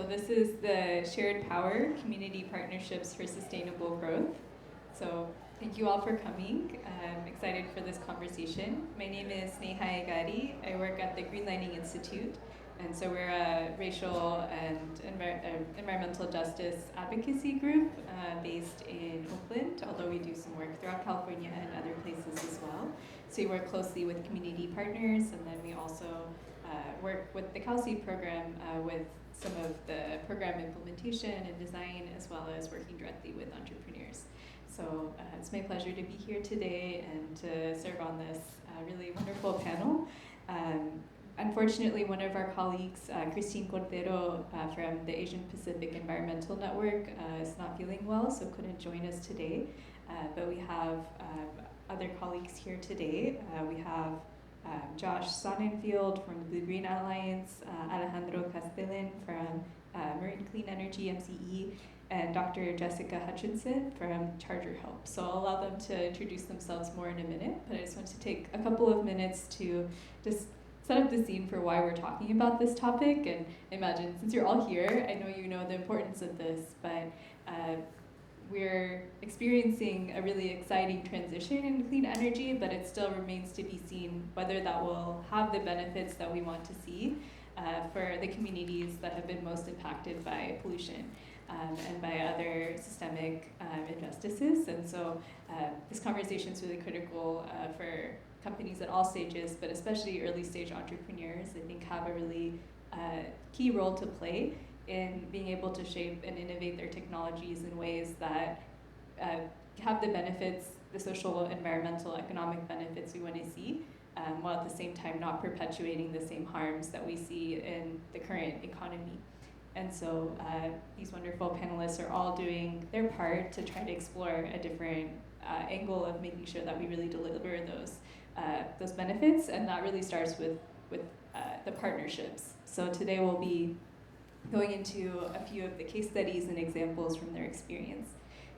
this is the Shared Power Community Partnerships for Sustainable Growth. So thank you all for coming. I'm excited for this conversation. My name is Sneha Ayyagari. I work at the Greenlining Institute. And so we're a racial and environmental justice advocacy group based in Oakland, although we do some work throughout California and other places as well. So we work closely with community partners, and then we also work with the CalC program with some of the program implementation and design, as well as working directly with entrepreneurs. So it's my pleasure to be here today and to serve on this really wonderful panel. Unfortunately, one of our colleagues, Christine Cordero from the Asian Pacific Environmental Network, is not feeling well, so couldn't join us today. But we have other colleagues here today. We have Josh Sonnenfeld from the Blue-Green Alliance, Alejandro Castelan from Marin Clean Energy, MCE, and Dr. Jessica Hutcheson from ChargerHelp. So I'll allow them to introduce themselves more in a minute, but I just want to take a couple of minutes to just set up the scene for why we're talking about this topic. And imagine, since you're all here, I know you know the importance of this, but we're experiencing a really exciting transition in clean energy, but it still remains to be seen whether that will have the benefits that we want to see for the communities that have been most impacted by pollution and by other systemic injustices. And so this conversation is really critical for companies at all stages, but especially early stage entrepreneurs, I think have a really key role to play in being able to shape and innovate their technologies in ways that have the benefits, the social, environmental, economic benefits we want to see, while at the same time not perpetuating the same harms that we see in the current economy. And so these wonderful panelists are all doing their part to try to explore a different angle of making sure that we really deliver those benefits, and that really starts with the partnerships. So today we'll be going into a few of the case studies and examples from their experience.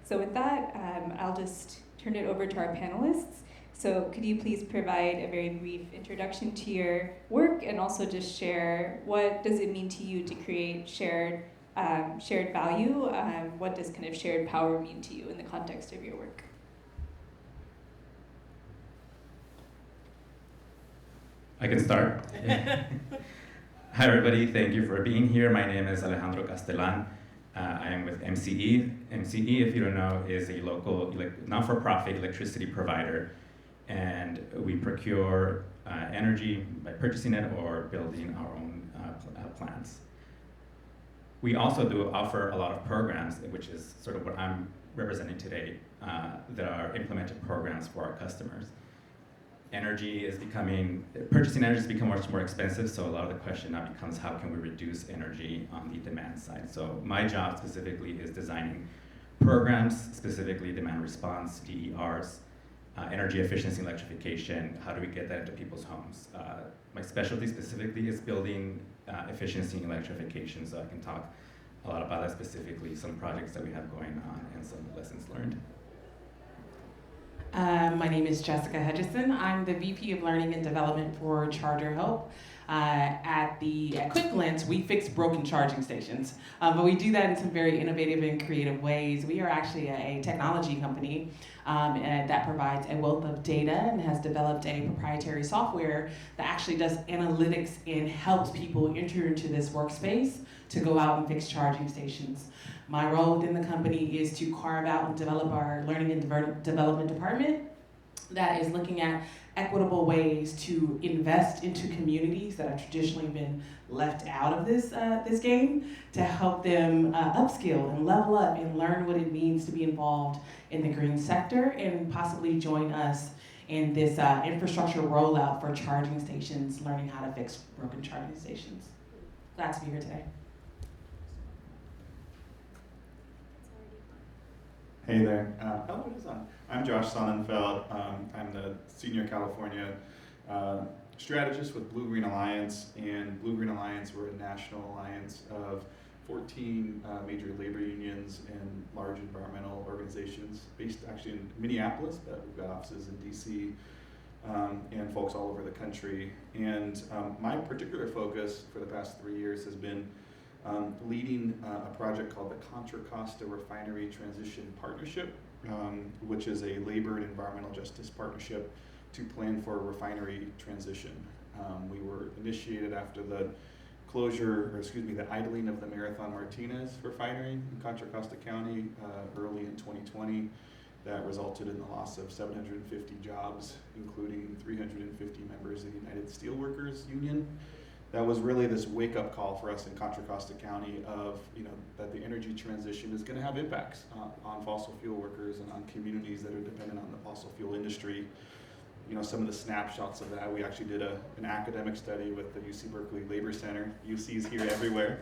So with that, I'll just turn it over to our panelists. So could you please provide a very brief introduction to your work, and also just share what does it mean to you to create shared value? What does kind of shared power mean to you in the context of your work? I can start. Hi everybody, thank you for being here. My name is Alejandro Castelan. I am with MCE. MCE, if you don't know, is a local not-for-profit electricity provider, and we procure energy by purchasing it or building our own plants. We also do offer a lot of programs, which is sort of what I'm representing today, that are implemented programs for our customers. Purchasing energy has become much more expensive, so a lot of the question now becomes how can we reduce energy on the demand side. So my job specifically is designing programs, specifically demand response, DERs, energy efficiency and electrification. How do we get that into people's homes? My specialty specifically is building efficiency and electrification, so I can talk a lot about that specifically, some projects that we have going on and some lessons learned. My name is Jessica Hutcheson. I'm the VP of Learning and Development for ChargerHelp. At Quick we fix broken charging stations, but we do that in some very innovative and creative ways. We are actually a technology company that provides a wealth of data and has developed a proprietary software that actually does analytics and helps people enter into this workspace to go out and fix charging stations. My role within the company is to carve out and develop our learning and development department that is looking at equitable ways to invest into communities that have traditionally been left out of this game, to help them upskill and level up and learn what it means to be involved in the green sector, and possibly join us in this infrastructure rollout for charging stations, learning how to fix broken charging stations. Glad to be here today. Hey there. It is on. I'm Josh Sonnenfeld. I'm the Senior California Strategist with Blue-Green Alliance. And Blue-Green Alliance, we're a national alliance of 14 major labor unions and large environmental organizations based actually in Minneapolis, but we've got offices in DC and folks all over the country. And my particular focus for the past 3 years has been leading a project called the Contra Costa Refinery Transition Partnership, which is a labor and environmental justice partnership to plan for a refinery transition. We were initiated after the the idling of the Marathon Martinez refinery in Contra Costa County early in 2020. That resulted in the loss of 750 jobs, including 350 members of the United Steelworkers Union. That was really this wake-up call for us in Contra Costa County of, that the energy transition is going to have impacts on fossil fuel workers and on communities that are dependent on the fossil fuel industry. Some of the snapshots of that, we actually did an academic study with the UC Berkeley Labor Center. UC is here everywhere.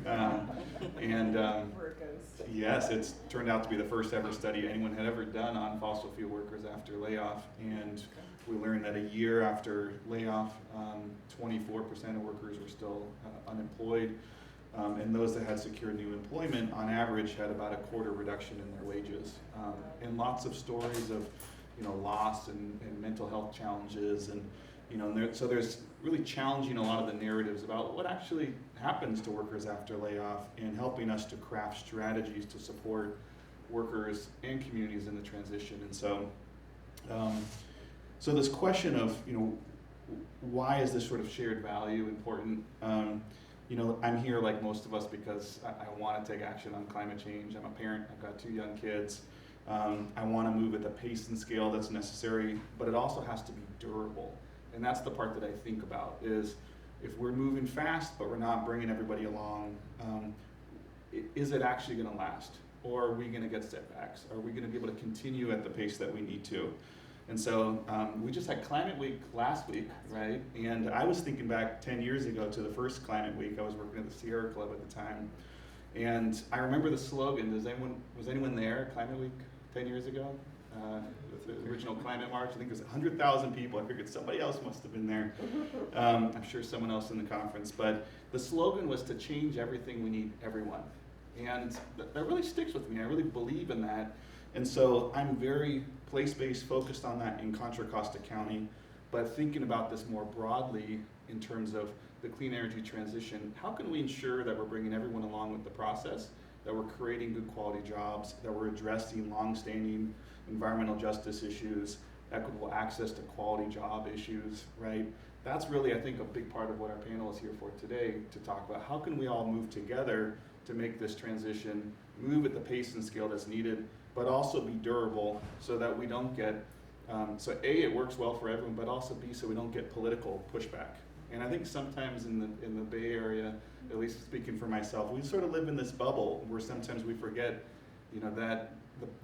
Yes, it's turned out to be the first ever study anyone had ever done on fossil fuel workers after layoff. And we learned that a year after layoff, 24% of workers were still unemployed. And those that had secured new employment, on average, had about a quarter reduction in their wages. And lots of stories of loss and mental health challenges, and so there's really challenging a lot of the narratives about what actually happens to workers after layoff, and helping us to craft strategies to support workers and communities in the transition. And so, so this question of why is this sort of shared value important? I'm here like most of us because I want to take action on climate change. I'm a parent. I've got 2 young kids. I want to move at the pace and scale that's necessary, but it also has to be durable. And that's the part that I think about, is if we're moving fast, but we're not bringing everybody along, is it actually going to last? Or are we going to get setbacks? Are we going to be able to continue at the pace that we need to? And so we just had Climate Week last week, right? And I was thinking back 10 years ago to the first Climate Week. I was working at the Sierra Club at the time. And I remember the slogan. Was anyone there at Climate Week 10 years ago? With the original climate march, I think it was 100,000 people. I figured somebody else must have been there. I'm sure someone else in the conference. But the slogan was to change everything, we need everyone. And that really sticks with me. I really believe in that. And so I'm very place-based, focused on that in Contra Costa County. But thinking about this more broadly in terms of the clean energy transition, how can we ensure that we're bringing everyone along with the process, that we're creating good quality jobs, that we're addressing long-standing environmental justice issues, equitable access to quality job issues, right? That's really, I think, a big part of what our panel is here for today, to talk about how can we all move together to make this transition, move at the pace and scale that's needed, but also be durable so that we don't get, so A, it works well for everyone, but also B, so we don't get political pushback. And I think sometimes in the Bay Area, at least speaking for myself, we sort of live in this bubble where sometimes we forget, that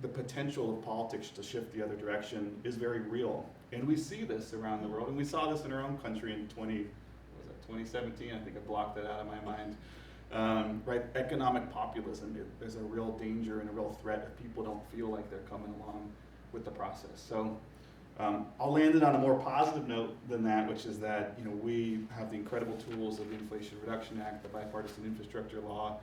the potential of politics to shift the other direction is very real. And we see this around the world, and we saw this in our own country in 2017, I think I blocked that out of my mind. Right, economic populism, there's a real danger and a real threat if people don't feel like they're coming along with the process. So I'll land it on a more positive note than that, which is that we have the incredible tools of the Inflation Reduction Act, the bipartisan infrastructure law,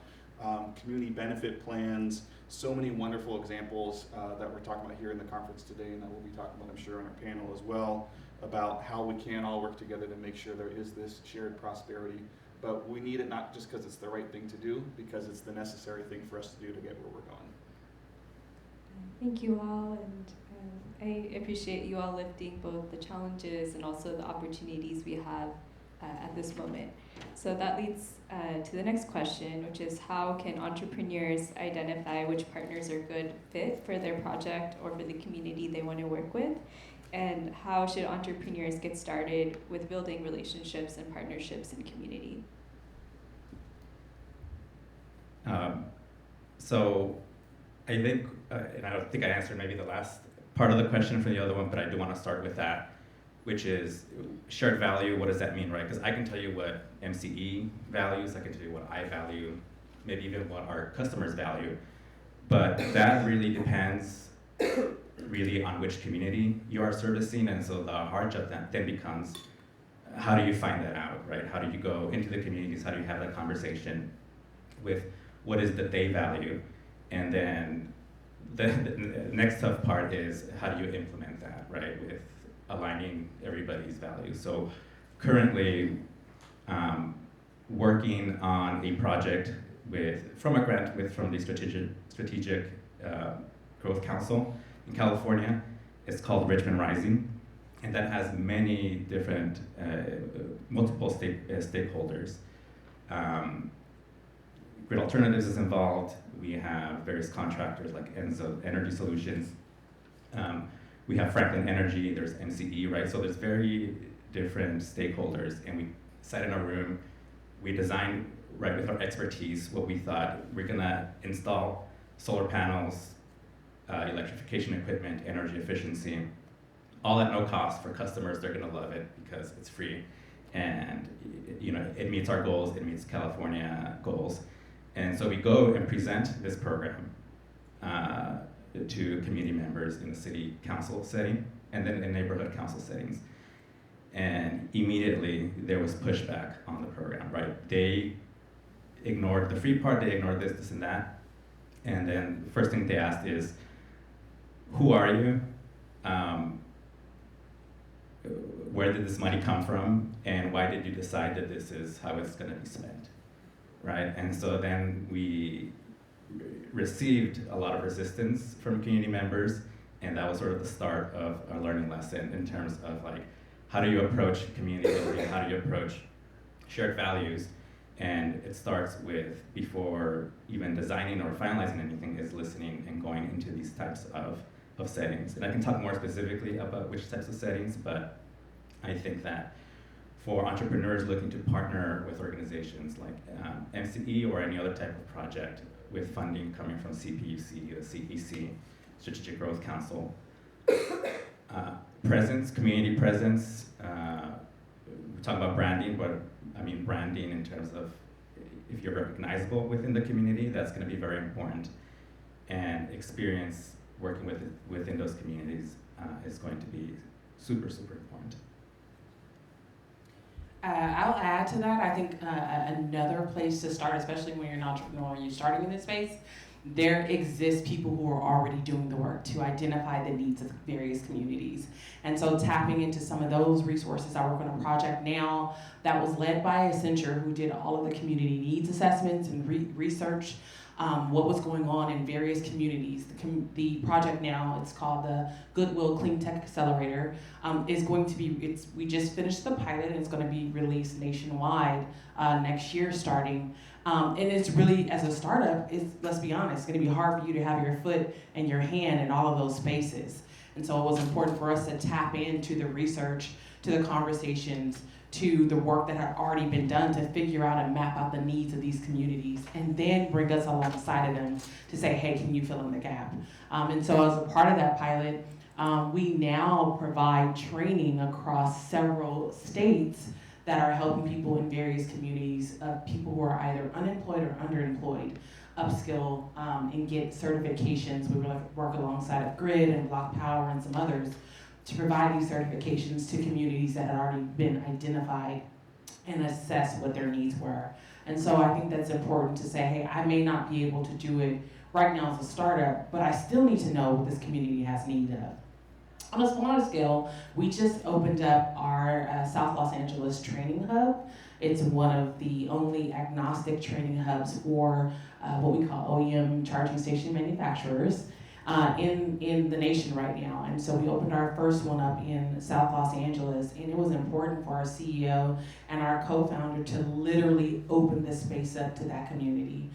community benefit plans, so many wonderful examples that we're talking about here in the conference today, and that we'll be talking about, I'm sure, on our panel as well, about how we can all work together to make sure there is this shared prosperity. But we need it not just because it's the right thing to do, because it's the necessary thing for us to do to get where we're going. Thank you all, and I appreciate you all lifting both the challenges and also the opportunities we have at this moment. So that leads to the next question, which is how can entrepreneurs identify which partners are a good fit for their project or for the community they want to work with? And how should entrepreneurs get started with building relationships and partnerships in community? So I think, and I don't think I answered maybe the last part of the question from the other one, but I do want to start with that, which is shared value. What does that mean, right? Because I can tell you what MCE values, I can tell you what I value, maybe even what our customers value, but that really depends really on which community you are servicing. And so the hard job then becomes, how do you find that out, right? How do you go into the communities? How do you have that conversation with what is that they value? And then the next tough part is, how do you implement that, right? With aligning everybody's values. So currently working on a project from a grant from the Strategic Growth Council in California. It's called Richmond Rising, and that has many different, multiple stakeholders. Grid Alternatives is involved. We have various contractors like Enzo Energy Solutions. We have Franklin Energy, there's MCE, right? So there's very different stakeholders, and we sat in a room, we designed, right, with our expertise, what we thought. We're gonna install solar panels, electrification equipment, energy efficiency, all at no cost for customers. They're gonna love it because it's free, and it meets our goals, it meets California goals. And so we go and present this program to community members in the city council setting, and then in neighborhood council settings. And immediately there was pushback on the program, right? They ignored the free part, they ignored this, and that. And then the first thing they asked is, who are you? Where did this money come from? And why did you decide that this is how it's gonna be spent, right? And so then we received a lot of resistance from community members, and that was sort of the start of our learning lesson in terms of like, how do you approach community building? How do you approach shared values? And it starts with, before even designing or finalizing anything, is listening and going into these types of settings. And I can talk more specifically about which types of settings, but I think that for entrepreneurs looking to partner with organizations like MCE or any other type of project with funding coming from CPUC, the CEC, Strategic Growth Council, presence, community presence, we talk about branding, but I mean branding in terms of if you're recognizable within the community, that's gonna be very important. And experience working within those communities is going to be super, super important. I'll add to that. I think another place to start, especially when you're an entrepreneur and you're starting in this space, there exist people who are already doing the work to identify the needs of various communities. And so tapping into some of those resources. I work on a project now that was led by Accenture, who did all of the community needs assessments and research what was going on in various communities. The project now, it's called the Goodwill Clean Tech Accelerator, is going to be, we just finished the pilot, and it's going to be released nationwide next year starting. And it's really, as a startup, let's be honest, it's going to be hard for you to have your foot and your hand in all of those spaces. And so it was important for us to tap into the research, to the conversations, to the work that had already been done to figure out and map out the needs of these communities, and then bring us alongside of them to say, hey, can you fill in the gap? And so as a part of that pilot, we now provide training across several states that are helping people in various communities of people who are either unemployed or underemployed, upskill and get certifications. We work alongside of Grid and Block Power and some others to provide these certifications to communities that had already been identified and assess what their needs were. And so I think that's important to say, hey, I may not be able to do it right now as a startup, but I still need to know what this community has need of. On a smaller scale, we just opened up our South Los Angeles training hub. It's one of the only agnostic training hubs for what we call OEM charging station manufacturers in the nation right now. And so we opened our first one up in South Los Angeles, and it was important for our CEO and our co-founder to literally open this space up to that community.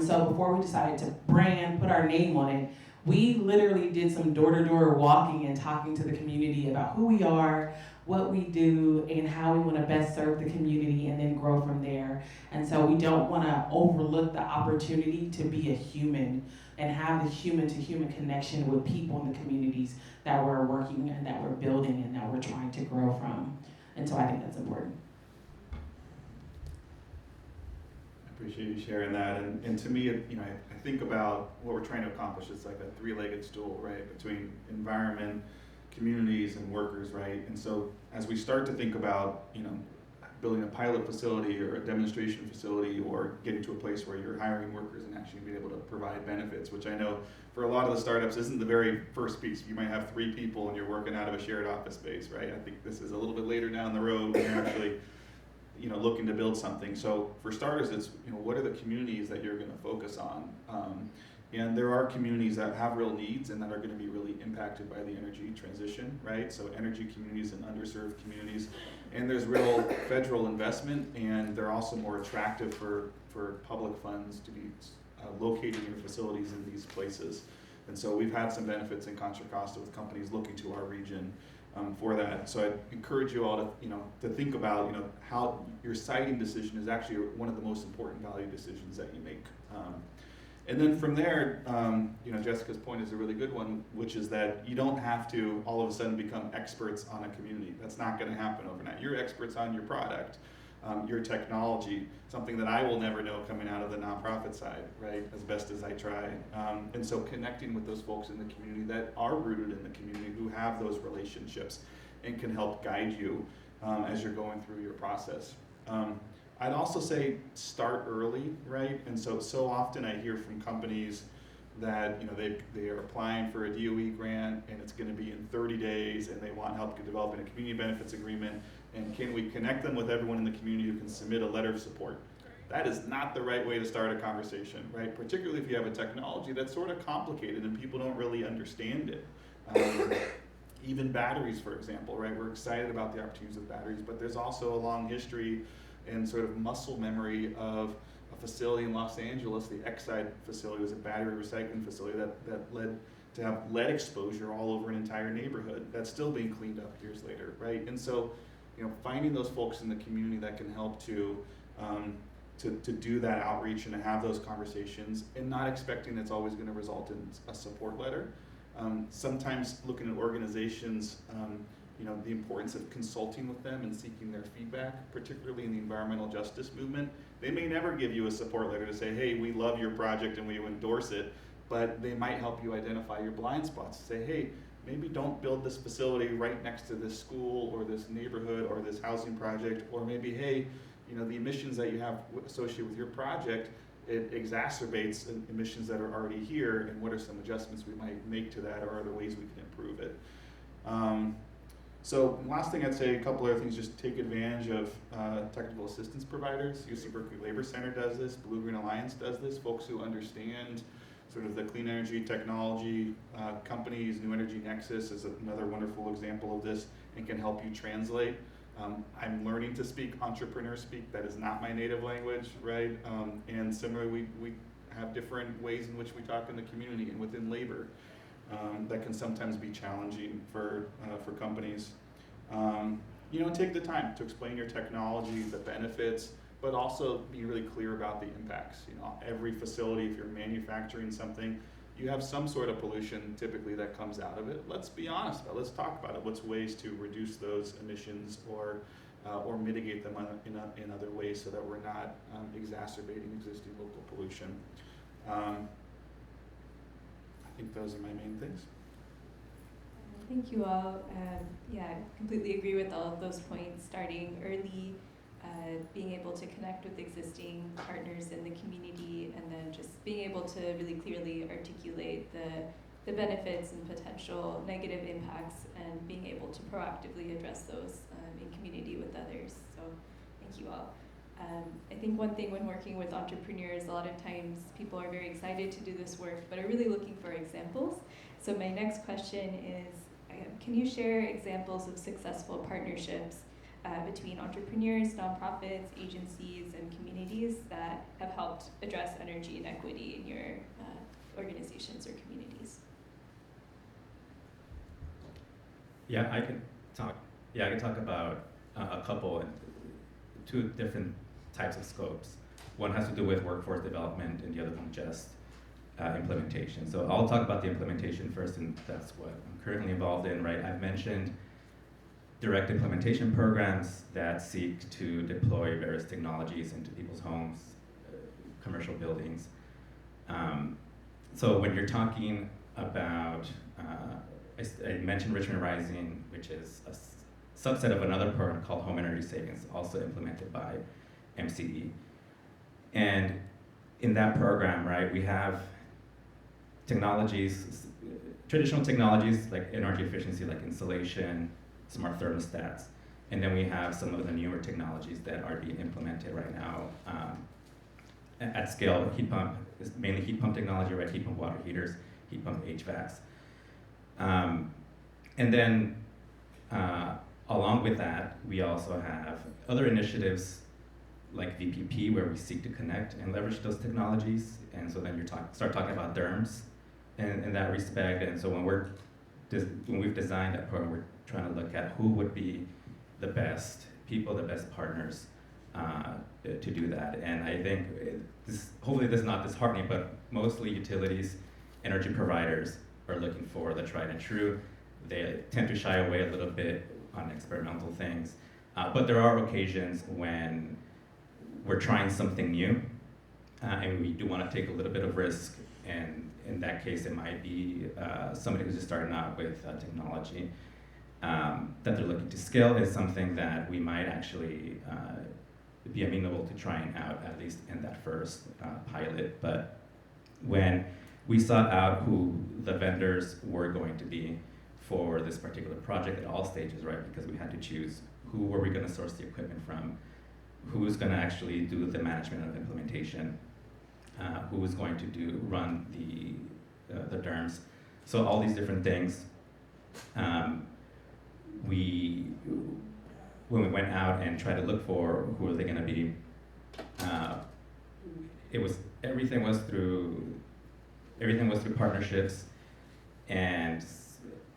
So before we decided to put our name on it, we literally did some door-to-door walking and talking to the community about who we are, what we do, and how we want to best serve the community, and then grow from there. And so we don't want to overlook the opportunity to be a human and have the human-to-human connection with people in the communities that we're working and that we're building and that we're trying to grow from. And so I think that's important. I appreciate you sharing that. And to me, I think about what we're trying to accomplish. It's like a three-legged stool, right? Between environment, communities, and workers, right? And so as we start to think about, building a pilot facility or a demonstration facility, or getting to a place where you're hiring workers and actually being able to provide benefits, which I know for a lot of the startups isn't the very first piece. You might have 3 people and you're working out of a shared office space, right? I think this is a little bit later down the road when you're actually looking to build something. So for starters, it's, what are the communities that you're going to focus on? And there are communities that have real needs and that are going to be really impacted by the energy transition, right? So energy communities and underserved communities. And there's real federal investment, and they're also more attractive for public funds to be locating your facilities in these places. And so we've had some benefits in Contra Costa with companies looking to our region for that. So I'd encourage you all to think about, how your siting decision is actually one of the most important value decisions that you make. And then from there, Jessica's point is a really good one, which is that you don't have to all of a sudden become experts on a community. That's not going to happen overnight. You're experts on your product, your technology, something that I will never know coming out of the nonprofit side, right, as best as I try. And so connecting with those folks in the community that are rooted in the community, who have those relationships and can help guide you as you're going through your process. I'd also say start early, right? And so often I hear from companies that they are applying for a DOE grant and it's going to be in 30 days and they want help developing a community benefits agreement, and can we connect them with everyone in the community who can submit a letter of support? That is not the right way to start a conversation, right? Particularly if you have a technology that's sort of complicated and people don't really understand it. Even batteries, for example, right? We're excited about the opportunities of batteries, but there's also a long history and sort of muscle memory of a facility in Los Angeles. The Exide facility was a battery recycling facility that led to have lead exposure all over an entire neighborhood that's still being cleaned up years later, right? And so, finding those folks in the community that can help to do that outreach and to have those conversations, and not expecting that's always going to result in a support letter. Sometimes looking at organizations, the importance of consulting with them and seeking their feedback, particularly in the environmental justice movement. They may never give you a support letter to say, hey, we love your project and we endorse it, but they might help you identify your blind spots. Say, hey, maybe don't build this facility right next to this school or this neighborhood or this housing project, or maybe, hey, the emissions that you have associated with your project, it exacerbates emissions that are already here, and what are some adjustments we might make to that, or are there ways we can improve it? So last thing I'd say, a couple other things, just take advantage of technical assistance providers. UC Berkeley Labor Center does this, Blue Green Alliance does this, folks who understand sort of the clean energy technology companies. New Energy Nexus is another wonderful example of this and can help you translate. I'm learning to speak entrepreneur speak. That is not my native language, right? And similarly, we have different ways in which we talk in the community and within labor. That can sometimes be challenging for companies. Take the time to explain your technology, the benefits, but also be really clear about the impacts. Every facility, if you're manufacturing something, you have some sort of pollution typically that comes out of it. Let's be honest about it. Let's talk about it. What's ways to reduce those emissions or mitigate them in other ways so that we're not exacerbating existing local pollution. I think those are my main things. Thank you all. I completely agree with all of those points. Starting early, being able to connect with existing partners in the community, and then just being able to really clearly articulate the benefits and potential negative impacts, and being able to proactively address those in community with others. So thank you all. I think one thing when working with entrepreneurs, a lot of times people are very excited to do this work, but are really looking for examples. So my next question is, can you share examples of successful partnerships between entrepreneurs, nonprofits, agencies, and communities that have helped address energy inequity in your organizations or communities? I can talk about a couple, two different types of scopes. One has to do with workforce development, and the other one just implementation. So I'll talk about the implementation first, and that's what I'm currently involved in, right? I've mentioned direct implementation programs that seek to deploy various technologies into people's homes, commercial buildings. So when you're talking about, I mentioned Richmond Rising, which is a subset of another program called Home Energy Savings, also implemented by MCE. And in that program, right, we have technologies, traditional technologies like energy efficiency, like insulation, smart thermostats, And then we have some of the newer technologies that are being implemented right now at scale. Heat pump is mainly heat pump technology, right? Heat pump water heaters, heat pump HVACs. And then along with that, we also have other initiatives like VPP, where we seek to connect and leverage those technologies. And so then you start talking about DERMS in that respect. And so when we've designed that program, we're trying to look at who would be the best people, the best partners to do that. And I think hopefully this is not disheartening, but mostly utilities, energy providers are looking for the tried and true. They tend to shy away a little bit on experimental things. But there are occasions when we're trying something new, and we do want to take a little bit of risk. And in that case, it might be somebody who's just starting out with technology that they're looking to scale is something that we might actually be amenable to trying out, at least in that first pilot. But when we sought out who the vendors were going to be for this particular project at all stages, right? Because we had to choose who were we going to source the equipment from, who was going to actually do the management of implementation, who was going to run the DERMS. So all these different things. When we went out and tried to look for who are they going to be, everything was through partnerships, and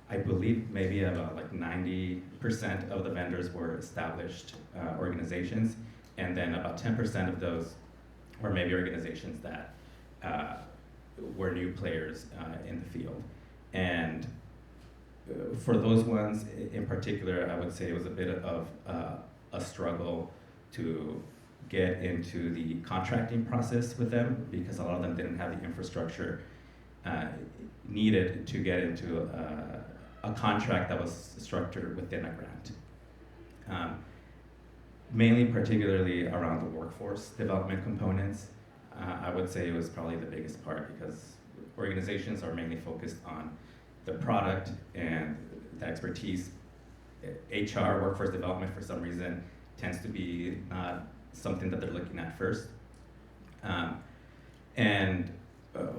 I believe maybe about like 90% of the vendors were established organizations, and then about 10% of those were maybe organizations that were new players in the field. And for those ones in particular, I would say it was a bit of a struggle to get into the contracting process with them, because a lot of them didn't have the infrastructure needed to get into a contract that was structured within a grant. Mainly, particularly around the workforce development components, I would say it was probably the biggest part, because organizations are mainly focused on the product and the expertise. HR, workforce development, for some reason, tends to be not something that they're looking at first.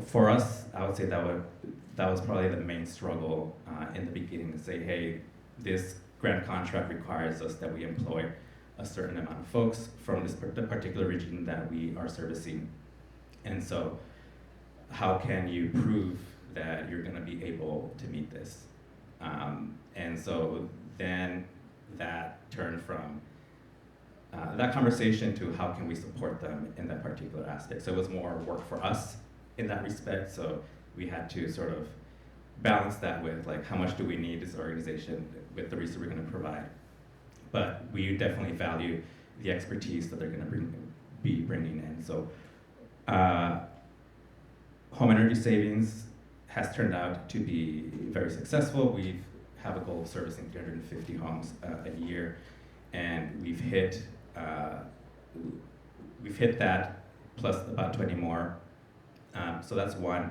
For us, I would say that was probably the main struggle in the beginning, to say, hey, this grant contract requires us that we employ a certain amount of folks from this particular region that we are servicing. And so how can you prove that you're gonna be able to meet this? And so then that turned from that conversation to how can we support them in that particular aspect. So it was more work for us in that respect. So we had to sort of balance that with like, how much do we need as an organization with the resources we're gonna provide? But we definitely value the expertise that they're gonna be bringing in. So home energy savings has turned out to be very successful. We have a goal of servicing 350 homes a year, and we've hit that plus about 20 more. So that's one.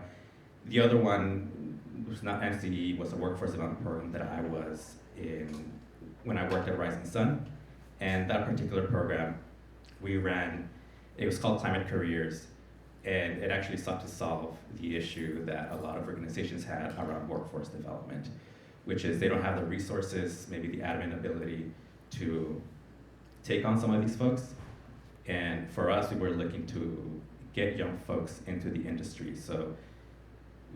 The other one was not MCE, was a workforce development program that I was in when I worked at Rising Sun. And that particular program we ran, it was called Climate Careers, and it actually sought to solve the issue that a lot of organizations had around workforce development, which is they don't have the resources, maybe the admin ability to take on some of these folks. And for us, we were looking to get young folks into the industry. So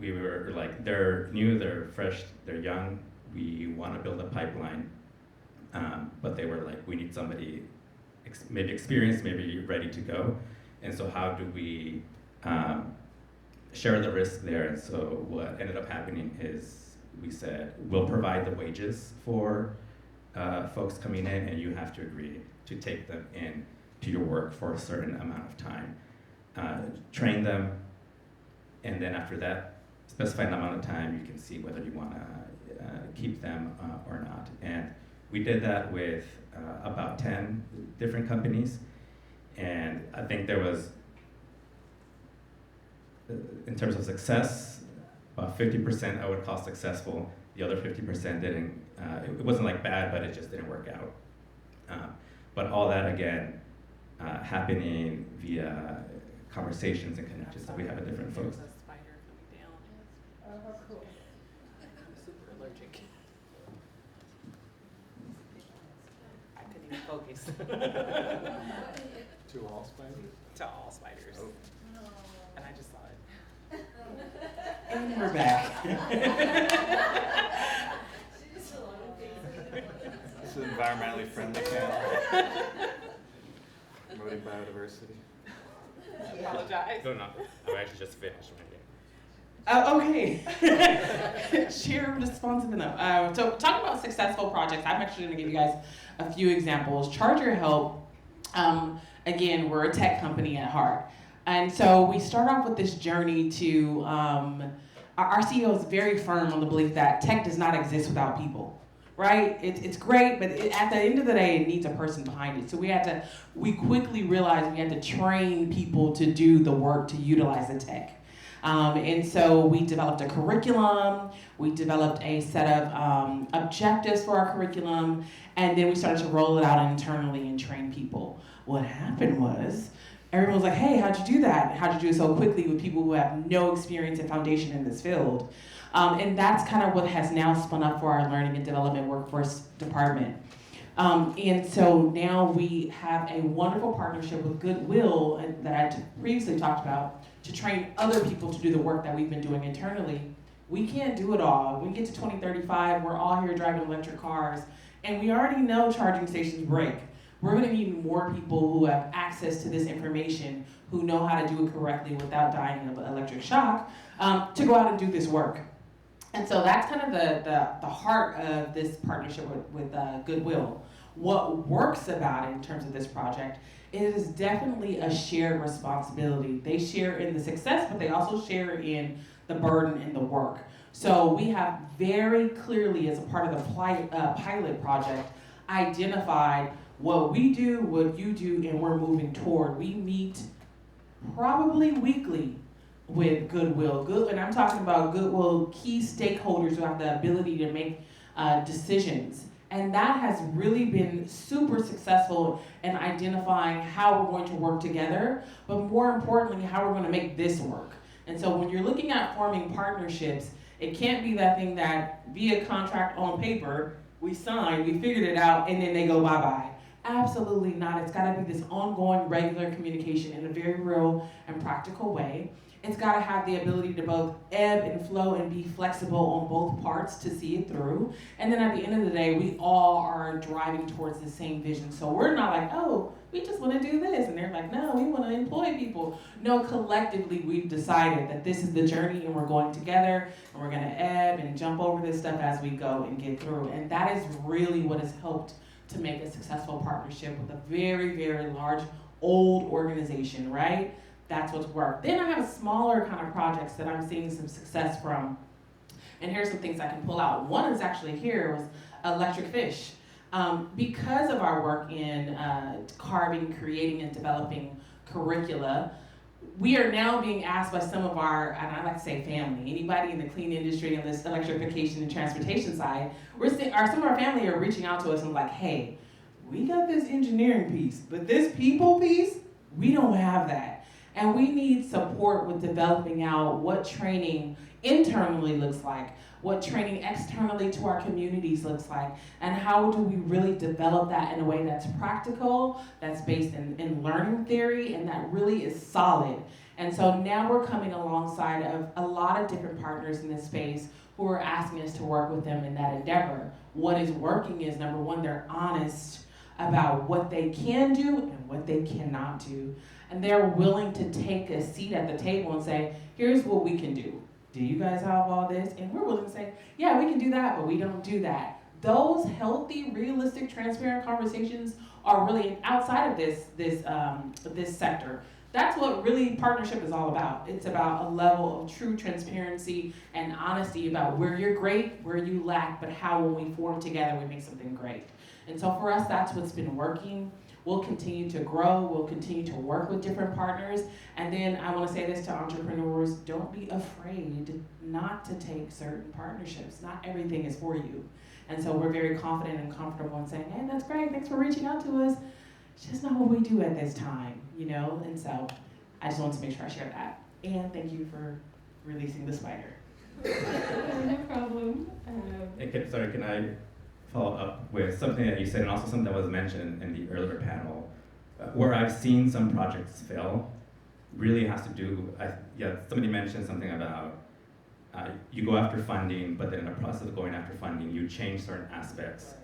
we were like, they're new, they're fresh, they're young, we want to build a pipeline. But they were like, we need somebody maybe experienced, maybe ready to go. And so how do we share the risk there? And so what ended up happening is we said, we'll provide the wages for folks coming in, and you have to agree to take them in to your work for a certain amount of time. Train them, and then after that specified amount of time, you can see whether you want to keep them or not. And we did that with about 10 different companies, and I think there was, in terms of success, about 50% I would call successful. The other 50% didn't. It wasn't like bad, but it just didn't work out. But all that, again, happening via conversations and connections that we have with different folks. There's a spider coming down. Oh, cool. I'm super allergic. I couldn't even focus. To all spiders? To all spiders. Oh. And I just saw it. And we're back. This is an environmentally friendly panel. Promoting biodiversity. I apologize. No, I actually just finished my game. Okay. Share responsive enough. So talking about successful projects, I'm actually going to give you guys a few examples. ChargerHelp, again, we're a tech company at heart. And so we start off with this journey to, our CEO is very firm on the belief that tech does not exist without people, right? It's great, but at the end of the day, it needs a person behind it. So we quickly realized we had to train people to do the work to utilize the tech. And so we developed a curriculum, we developed a set of objectives for our curriculum, and then we started to roll it out internally and train people. What happened was, everyone was like, hey, how'd you do that? How'd you do it so quickly with people who have no experience and foundation in this field? And that's kind of what has now spun up for our learning and development workforce department. And so now we have a wonderful partnership with Goodwill that I previously talked about to train other people to do the work that we've been doing internally. We can't do it all. When we get to 2035, we're all here driving electric cars, and we already know charging stations break. We're going to need more people who have access to this information, who know how to do it correctly without dying of electric shock, to go out and do this work. And so that's kind of the heart of this partnership with Goodwill. What works about it in terms of this project, it is definitely a shared responsibility. They share in the success, but they also share in the burden and the work. So we have very clearly, as a part of the pilot project, identified what we do, what you do, and we're moving toward. We meet probably weekly with Goodwill. And I'm talking about Goodwill key stakeholders who have the ability to make decisions. And that has really been super successful in identifying how we're going to work together, but more importantly, how we're going to make this work. And so when you're looking at forming partnerships, it can't be that thing that via contract on paper, we signed, we figured it out, and then they go bye-bye. Absolutely not. It's got to be this ongoing, regular communication in a very real and practical way. It's got to have the ability to both ebb and flow and be flexible on both parts to see it through. And then at the end of the day, we all are driving towards the same vision. So we're not like, oh, we just want to do this. And they're like, no, we want to employ people. No, collectively, we've decided that this is the journey and we're going together and we're going to ebb and jump over this stuff as we go and get through. And that is really what has helped to make a successful partnership with a very, very large, old organization, right? That's what's worked. Then I have smaller kind of projects that I'm seeing some success from. And here's some things I can pull out. One is actually here was electric fish. Because of our work in carving, creating, and developing curricula, we are now being asked by some of our, and I like to say family, anybody in the clean industry and this electrification and transportation side, some of our family are reaching out to us and like, hey, we got this engineering piece, but this people piece, we don't have that. And we need support with developing out what training internally looks like, what training externally to our communities looks like, and how do we really develop that in a way that's practical, that's based in learning theory, and that really is solid. And so now we're coming alongside of a lot of different partners in this space who are asking us to work with them in that endeavor. What is working is, number one, they're honest about what they can do and what they cannot do. And they're willing to take a seat at the table and say, here's what we can do. Do you guys have all this? And we're willing to say, yeah, we can do that, but we don't do that. Those healthy, realistic, transparent conversations are really outside of this sector. That's what really partnership is all about. It's about a level of true transparency and honesty about where you're great, where you lack, but how when we form together, we make something great. And so for us, that's what's been working. We'll continue to grow, we'll continue to work with different partners, and then I want to say this to entrepreneurs, don't be afraid not to take certain partnerships. Not everything is for you. And so we're very confident and comfortable in saying, hey, that's great, thanks for reaching out to us. It's just not what we do at this time, you know? And so I just wanted to make sure I shared that. And thank you for releasing the spider. No problem. Can I follow up with something that you said and also something that was mentioned in the earlier panel? Where I've seen some projects fail really has to do, somebody mentioned something about you go after funding, but then in the process of going after funding, you change certain aspects,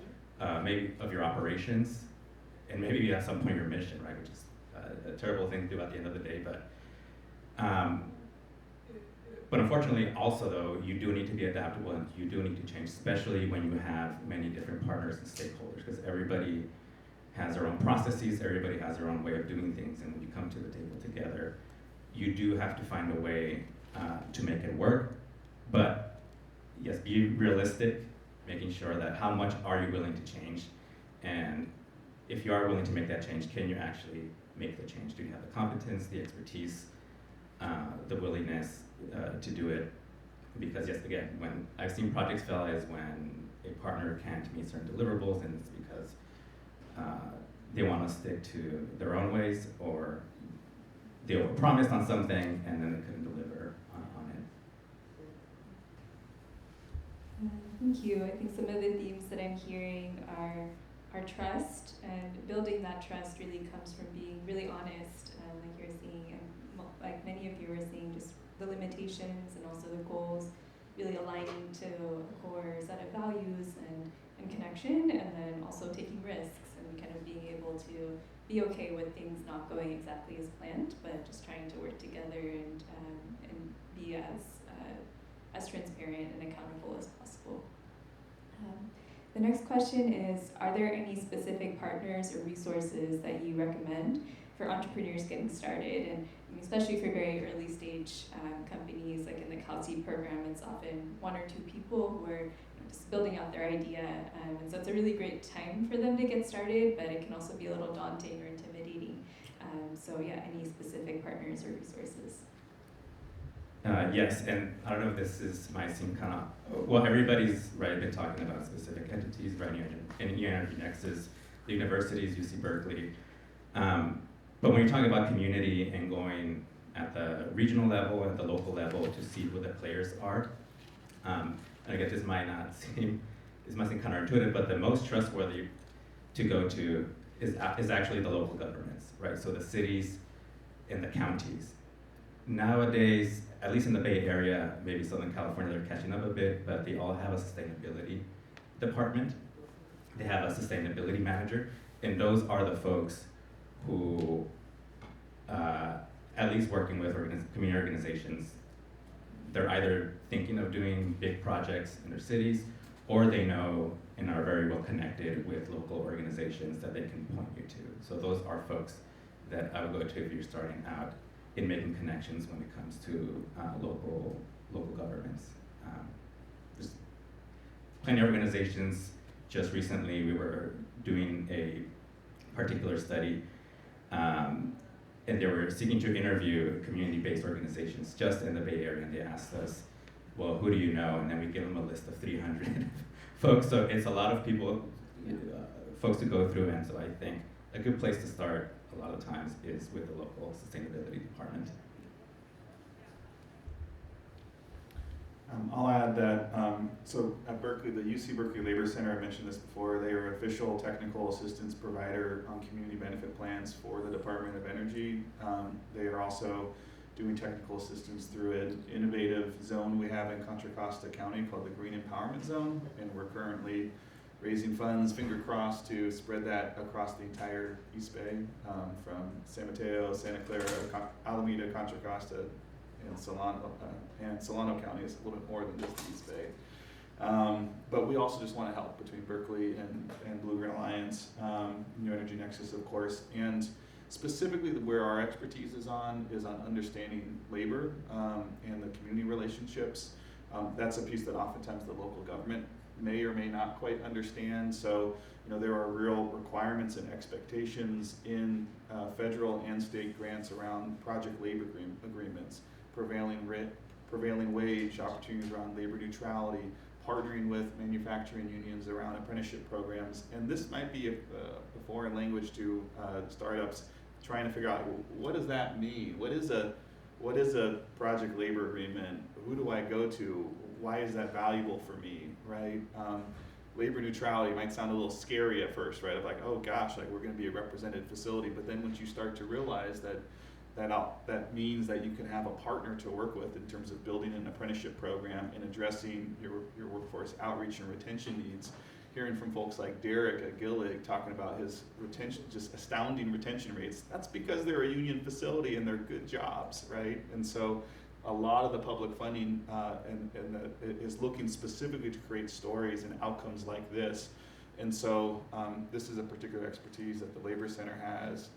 maybe of your operations, and maybe at some point your mission, right, which is a terrible thing to do at the end of the day, but unfortunately also though, you do need to be adaptable and you do need to change, especially when you have many different partners and stakeholders, because everybody has their own processes, everybody has their own way of doing things, and when you come to the table together, you do have to find a way to make it work. But yes, be realistic, making sure that how much are you willing to change, and if you are willing to make that change, can you actually make the change? Do you have the competence, the expertise, the willingness to do it? Because yes, again, when I've seen projects fail is when a partner can't meet certain deliverables, and it's because they want to stick to their own ways, or they overpromised on something and then they couldn't deliver on it. Thank you. I think some of the themes that I'm hearing are trust, and building that trust really comes from being really honest, like you're saying, and like many of you were saying, just the limitations and also the goals, really aligning to a core set of values and connection, and then also taking risks and kind of being able to be okay with things not going exactly as planned, but just trying to work together and be as transparent and accountable as possible. The next question is, are there any specific partners or resources that you recommend for entrepreneurs getting started? And especially for very early stage companies, like in the CalC program, it's often one or two people who are just building out their idea. And so it's a really great time for them to get started, but it can also be a little daunting or intimidating. Any specific partners or resources? Yes, and I don't know if might seem kind of, well, everybody's been talking about specific entities, right? NEX is the universities, UC Berkeley. But when you're talking about community and going at the regional level, at the local level, to see who the players are, and I guess this might seem counterintuitive, but the most trustworthy to go to is actually the local governments, right? So the cities and the counties. Nowadays, at least in the Bay Area, maybe Southern California, they're catching up a bit, but they all have a sustainability department. They have a sustainability manager, and those are the folks who, at least working with community organizations, they're either thinking of doing big projects in their cities, or they know and are very well connected with local organizations that they can point you to. So those are folks that I would go to if you're starting out in making connections when it comes to local governments. There's plenty of organizations. Just recently, we were doing a particular study, and they were seeking to interview community-based organizations just in the Bay Area, and they asked us, well, who do you know? And then we give them a list of 300 folks. So it's a lot of people, folks to go through, and so I think a good place to start a lot of times is with the local sustainability department. I'll add that, so at Berkeley, the UC Berkeley Labor Center, I mentioned this before, they are official technical assistance provider on community benefit plans for the Department of Energy. They are also doing technical assistance through an innovative zone we have in Contra Costa County called the Green Empowerment Zone, and we're currently raising funds, finger crossed, to spread that across the entire East Bay, from San Mateo, Santa Clara, Alameda, Contra Costa, and Solano County is a little bit more than just the East Bay. But we also just want to help between Berkeley and Blue Green Alliance, New Energy Nexus, of course, and specifically where our expertise is on understanding labor and the community relationships. That's a piece that oftentimes the local government may or may not quite understand. So, there are real requirements and expectations in federal and state grants around project labor agreements, prevailing wage, opportunities around labor neutrality, partnering with manufacturing unions around apprenticeship programs. And this might be a foreign language to startups trying to figure out, what does that mean? What is a project labor agreement? Who do I go to? Why is that valuable for me, right? Labor neutrality might sound a little scary at first, right? Of like, oh gosh, like we're going to be a represented facility. But then once you start to realize that means that you can have a partner to work with in terms of building an apprenticeship program and addressing your workforce outreach and retention needs. Hearing from folks like Derek at Gillig talking about his retention, just astounding retention rates. That's because they're a union facility and they're good jobs, right? And so a lot of the public funding is looking specifically to create stories and outcomes like this. And so this is a particular expertise that the Labor Center has,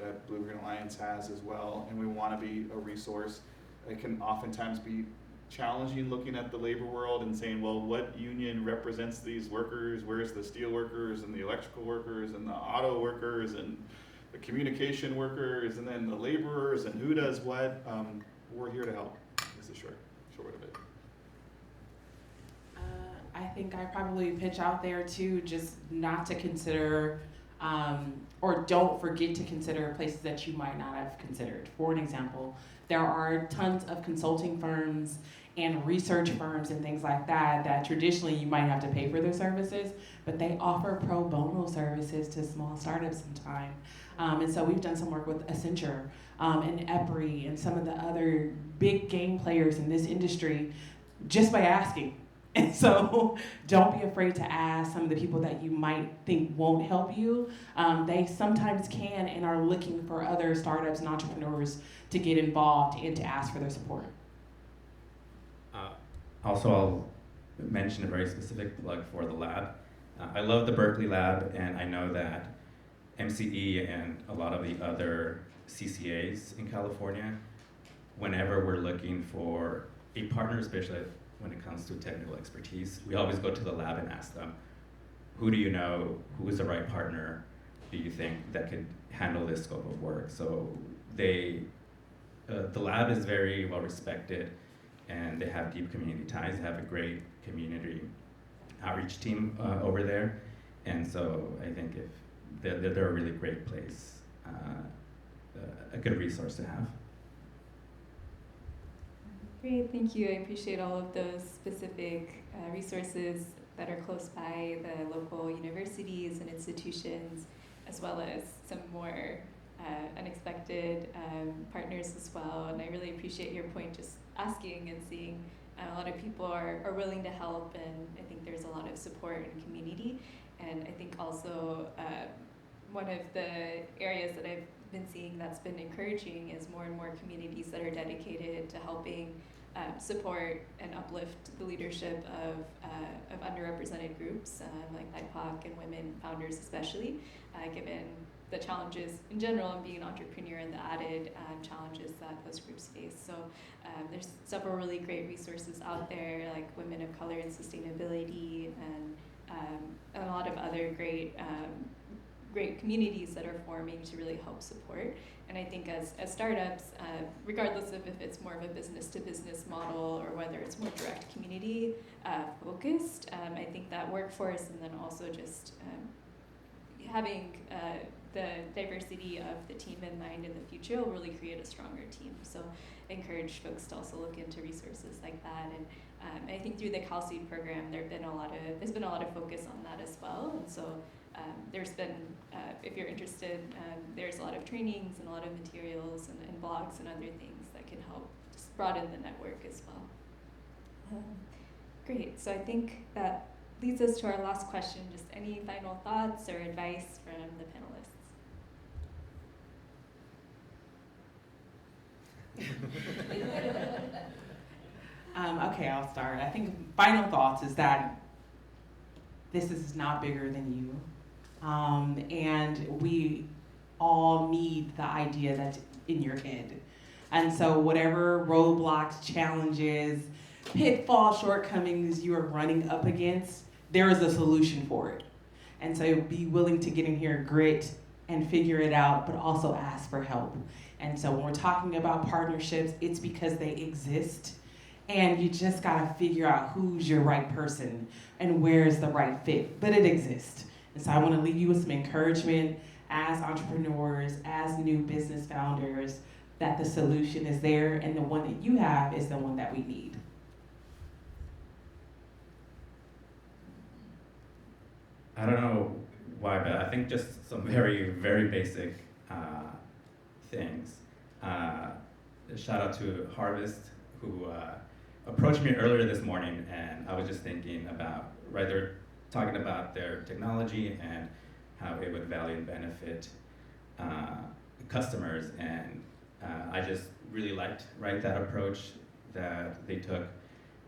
that Blue Green Alliance has as well, and we want to be a resource. It can oftentimes be challenging looking at the labor world and saying, well, what union represents these workers? Where's the steel workers and the electrical workers and the auto workers and the communication workers and then the laborers and who does what? We're here to help. This is short of it. I think I probably pitch out there too, just not to consider, or don't forget to consider places that you might not have considered. For an example, there are tons of consulting firms and research firms and things like that traditionally you might have to pay for their services, but they offer pro bono services to small startups sometimes. And so we've done some work with Accenture and EPRI and some of the other big game players in this industry just by asking. And so don't be afraid to ask some of the people that you might think won't help you. They sometimes can and are looking for other startups and entrepreneurs to get involved and to ask for their support. Also, I'll mention a very specific plug for the lab. I love the Berkeley lab, and I know that MCE and a lot of the other CCAs in California, whenever we're looking for a partner, especially when it comes to technical expertise, we always go to the lab and ask them, who do you know, who is the right partner, do you think that could handle this scope of work? So the lab is very well respected, and they have deep community ties. They have a great community outreach team over there, and so I think if they're a really great place, a good resource to have. Great, thank you. I appreciate all of those specific resources that are close by the local universities and institutions, as well as some more unexpected partners as well. And I really appreciate your point, just asking and seeing a lot of people are willing to help, and I think there's a lot of support and community. And I think also one of the areas that I've been seeing that's been encouraging is more and more communities that are dedicated to helping support and uplift the leadership of underrepresented groups like BIPOC and women founders especially, given the challenges in general of being an entrepreneur and the added challenges that those groups face. So there's several really great resources out there, like Women of Color and Sustainability, and a lot of other great communities that are forming to really help support. And I think as startups, regardless of if it's more of a business-to-business model or whether it's more direct community focused, I think that workforce and then also just having the diversity of the team in mind in the future will really create a stronger team. So I encourage folks to also look into resources like that. And I think through the CalSeed program, there's been a lot of focus on that as well. And so there's been, if you're interested, there's a lot of trainings and a lot of materials and blogs and other things that can help just broaden the network as well. Great, so I think that leads us to our last question. Just any final thoughts or advice from the panelists? Okay, I'll start. I think final thoughts is that this is not bigger than you. And we all need the idea that's in your head. And so whatever roadblocks, challenges, pitfalls, shortcomings you are running up against, there is a solution for it. And so be willing to get in here, grit, and figure it out, but also ask for help. And so when we're talking about partnerships, it's because they exist. And you just gotta figure out who's your right person and where's the right fit, but it exists. And so I wanna leave you with some encouragement as entrepreneurs, as new business founders, that the solution is there and the one that you have is the one that we need. I don't know why, but I think just some very, very basic things. Shout out to Harvest, who approached me earlier this morning, and I was just thinking about, right, they're talking about their technology and how it would value and benefit customers, and I just really liked, right, that approach that they took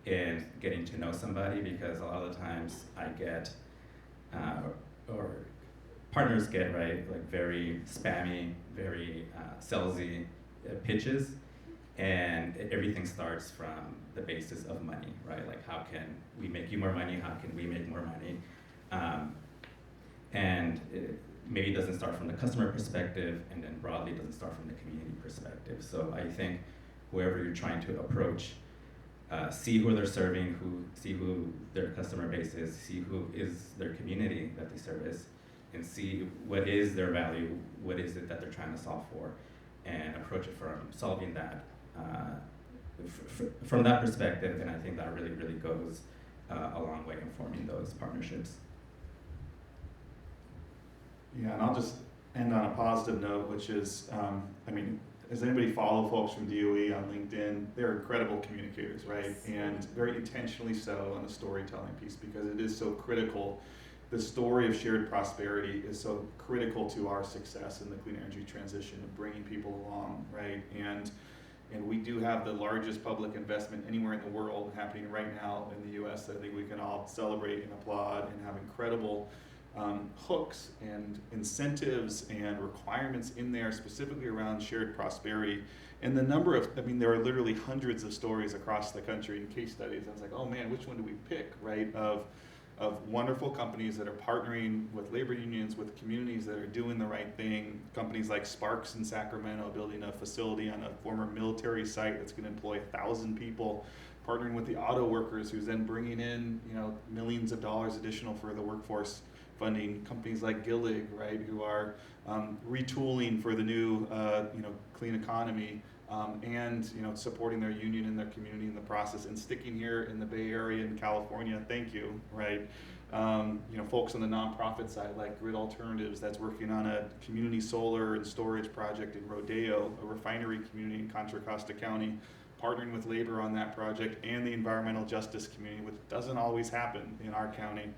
in getting to know somebody, because a lot of the times I get, or partners get, right, like very spammy, very salesy pitches, and everything starts from the basis of money, right? Like, how can we make you more money? How can we make more money? And it maybe doesn't start from the customer perspective, and then broadly doesn't start from the community perspective. So I think whoever you're trying to approach, see who they're serving, see who their customer base is, see who is their community that they service, and see what is their value, what is it that they're trying to solve for, and approach it from solving that. From that perspective, and I think that really, really goes a long way in forming those partnerships. Yeah, and I'll just end on a positive note, which is, does anybody follow folks from DOE on LinkedIn? They're incredible communicators, right? And very intentionally so on the storytelling piece, because it is so critical. The story of shared prosperity is so critical to our success in the clean energy transition of bringing people along, right? And we do have the largest public investment anywhere in the world happening right now in the US that I think we can all celebrate and applaud, and have incredible hooks and incentives and requirements in there specifically around shared prosperity. And the number of, there are literally hundreds of stories across the country and case studies. I was like, oh man, which one do we pick, right? Of wonderful companies that are partnering with labor unions, with communities that are doing the right thing. Companies like Sparks in Sacramento building a facility on a former military site that's going to employ 1,000 people. Partnering with the auto workers, who's then bringing in millions of dollars additional for the workforce funding. Companies like Gillig, right, who are retooling for the new clean economy, and supporting their union and their community in the process, and sticking here in the Bay Area in California. Thank you, right? Folks on the nonprofit side like Grid Alternatives, that's working on a community solar and storage project in Rodeo, a refinery community in Contra Costa County, partnering with labor on that project, and the environmental justice community, which doesn't always happen in our county.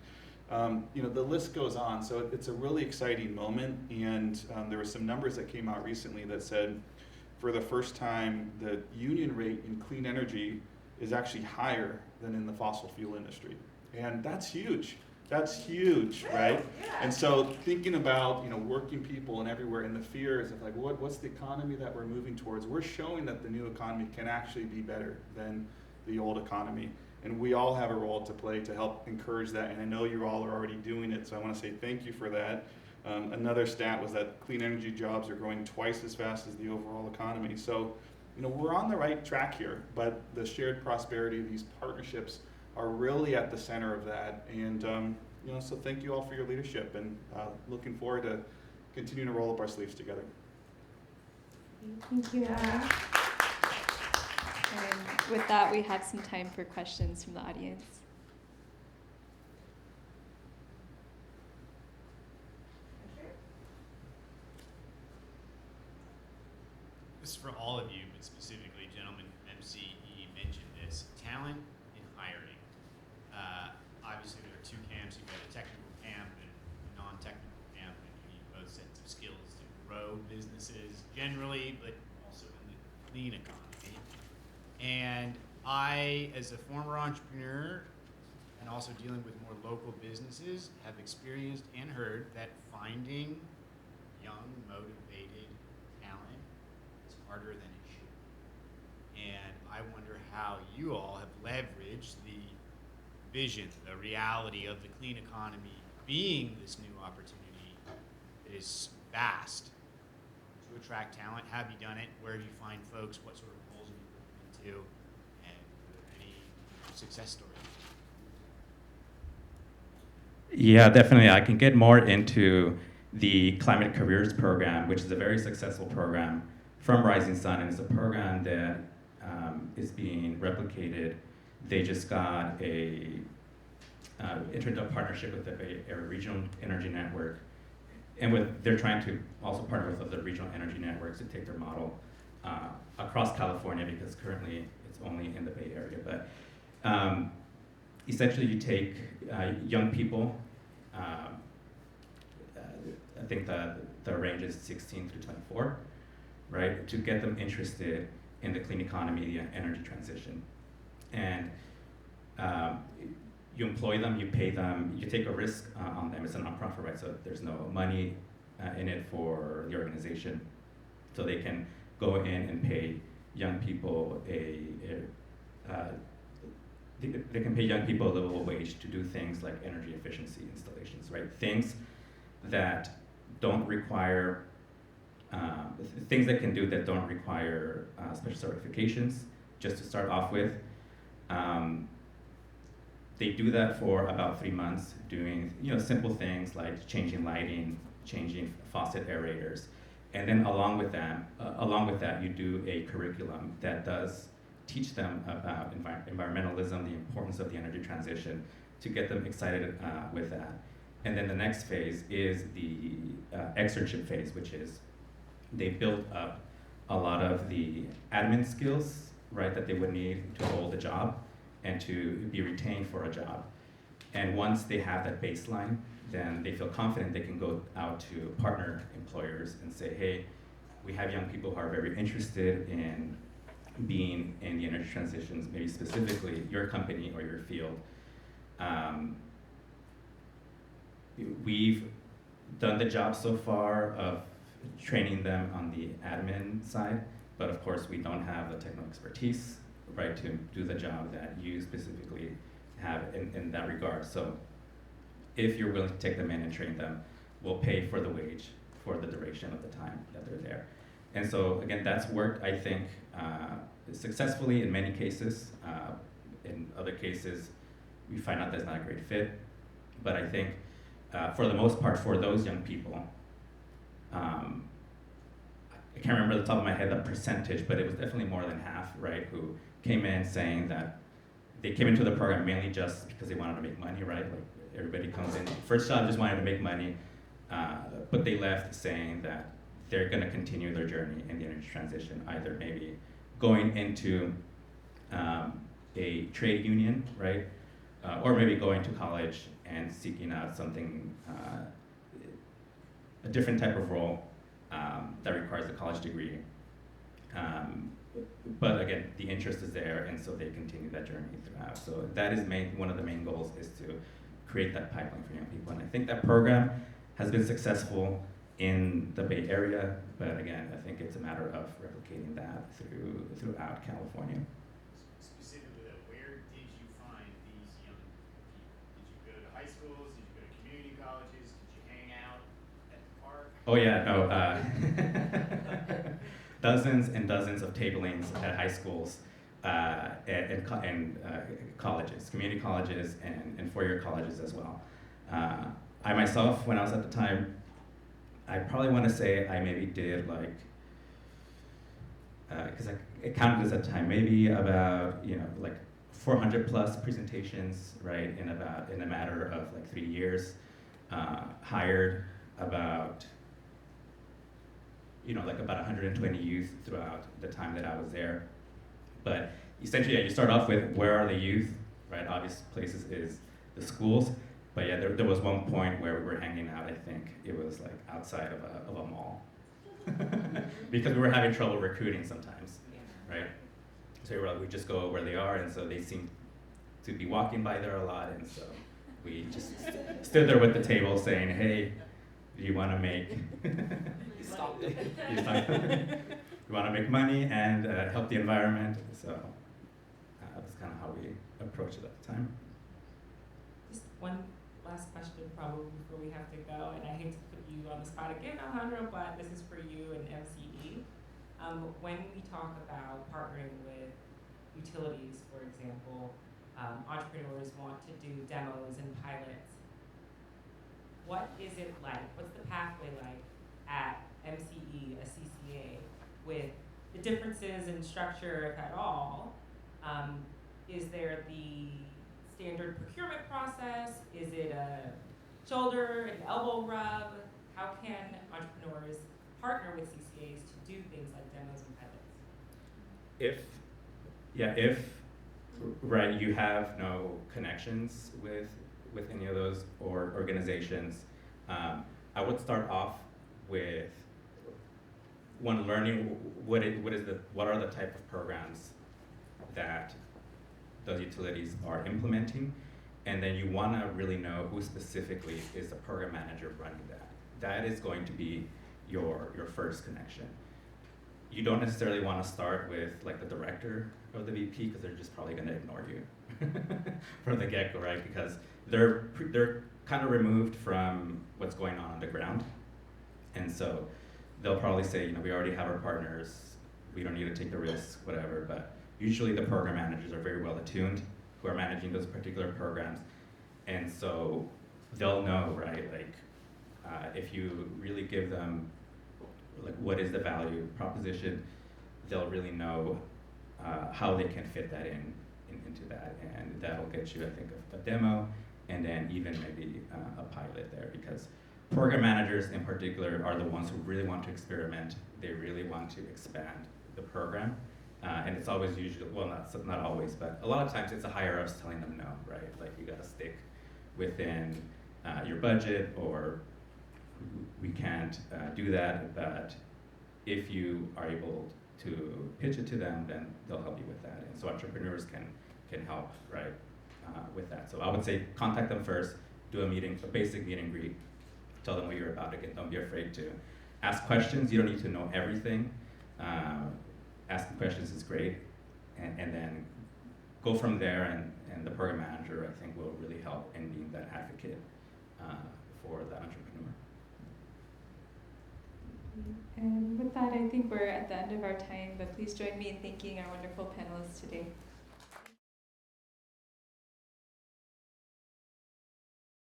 The list goes on. So it's a really exciting moment, and there were some numbers that came out recently that said, for the first time, the union rate in clean energy is actually higher than in the fossil fuel industry. And that's huge. That's huge, right? Yeah. And so thinking about working people and everywhere, and the fears of like, what's the economy that we're moving towards? We're showing that the new economy can actually be better than the old economy. And we all have a role to play to help encourage that. And I know you all are already doing it, so I want to say thank you for that. Another stat was that clean energy jobs are growing twice as fast as the overall economy. So, we're on the right track here, but the shared prosperity, these partnerships are really at the center of that. And, so thank you all for your leadership, and looking forward to continuing to roll up our sleeves together. Thank you. Yeah. And with that, we have some time for questions from the audience. This is for all of you, but specifically, gentlemen from MCE mentioned this. Talent in hiring. Obviously, there are two camps. You've got a technical camp and a non-technical camp, and you need both sets of skills to grow businesses generally, but also in the clean economy. And I, as a former entrepreneur, and also dealing with more local businesses, have experienced and heard that finding young, motivated talent is harder than it should. And I wonder how you all have leveraged the vision, the reality of the clean economy being this new opportunity that is vast to attract talent. Have you done it? Where do you find folks? What sort of roles are you looking into? And are there success story? Yeah, definitely. I can get more into the Climate Careers Program, which is a very successful program from Rising Sun, and it's a program that is being replicated. They just got entered into a partnership with the Bay Area Regional Energy Network, and they're trying to also partner with other regional energy networks to take their model across California, because currently it's only in the Bay Area. But essentially, you take young people. I think the range is 16 through 24, right? To get them interested in the clean economy, the energy transition, and you employ them, you pay them, you take a risk on them. It's a nonprofit, right? So there's no money in it for the organization, so they can go in and pay young people they can pay young people a livable wage to do things like energy efficiency installations, right? Things that don't require, things that can do that don't require special certifications, just to start off with. They do that for about 3 months, doing simple things like changing lighting, changing faucet aerators, and then along with that, you do a curriculum that does teach them about environmentalism, the importance of the energy transition, to get them excited with that. And then the next phase is the externship phase, which is they build up a lot of the admin skills, right, that they would need to hold a job and to be retained for a job. And once they have that baseline, then they feel confident they can go out to partner employers and say, hey, we have young people who are very interested in being in the energy transitions, maybe specifically your company or your field. We've done the job so far of training them on the admin side, but of course we don't have the technical expertise, right, to do the job that you specifically have in that regard. So if you're willing to take them in and train them, we'll pay for the wage for the duration of the time that they're there. And so again, that's worked, I think, successfully in many cases. In other cases, we find out that's not a great fit. But I think for the most part, for those young people, I can't remember the top of my head the percentage, but it was definitely more than half, right, who came in saying that they came into the program mainly just because they wanted to make money, right? Like everybody comes in, first job just wanted to make money, but they left saying that they're going to continue their journey in the energy transition, either maybe going into a trade union, right, or maybe going to college and seeking out something, a different type of role that requires a college degree. But again, the interest is there, and so they continue that journey throughout. So that is one of the main goals, is to create that pipeline for young people. And I think that program has been successful in the Bay Area, but again, I think it's a matter of replicating that throughout California. Specifically, where did you find these young people? Did you go to high schools? Did you go to community colleges? Did you hang out at the park? Oh yeah, no. Dozens and dozens of tablings at high schools and colleges, community colleges, and four-year colleges as well. I myself, when I was at the time, I probably want to say I maybe did because I counted this at the time, maybe about 400 plus presentations, right, in a matter of 3 years. Hired about about 120 youth throughout the time that I was there. But essentially, you start off with where are the youth, right? Obvious places is the schools. But yeah, there was one point where we were hanging out, I think it was outside of a mall. Because we were having trouble recruiting sometimes, right? So we just go where they are, and so they seem to be walking by there a lot, and so we just stood there with the table saying, hey, do you want to make Stop it. you want to make money and help the environment? So that's kind of how we approached it at the time. Just one last question probably before we have to go, and I hate to put you on the spot again, Alejandro, but this is for you and MCE. When we talk about partnering with utilities, for example, entrepreneurs want to do demos and pilots. What is it like? What's the pathway like at MCE, a CCA, with the differences in structure, if at all? Is there the standard procurement process? Is it a shoulder and elbow rub? How can entrepreneurs partner with CCAs to do things like demos and pilots? If right, you have no connections with any of those or organizations, I would start off with learning what are the type of programs that those utilities are implementing, and then you want to really know who specifically is the program manager running that. That is going to be your first connection. You don't necessarily want to start with like the director of the VP, because they're just probably going to ignore you from the get-go, right? Because they're kind of removed from what's going on the ground, and so they'll probably say, we already have our partners, we don't need to take the risk, whatever. But usually the program managers are very well attuned, who are managing those particular programs, and so they'll know, right? Like, if you really give them like what is the value proposition, they'll really know how they can fit that into that, and that'll get you, I think, a demo, and then even maybe a pilot there, because program managers in particular are the ones who really want to experiment. They really want to expand the program, and it's always usually, well, not always, but a lot of times it's the higher ups telling them no, right? Like, you got to stick within your budget, or we can't do that. But if you are able to pitch it to them, then they'll help you with that. And so entrepreneurs can help, right, with that. So I would say contact them first, do a basic meet and greet, tell them what you're about. Again, don't be afraid to ask questions. You don't need to know everything. Asking questions is great, and then go from there, and the program manager, I think, will really help in being that advocate for the entrepreneur. And with that, I think we're at the end of our time, but please join me in thanking our wonderful panelists today.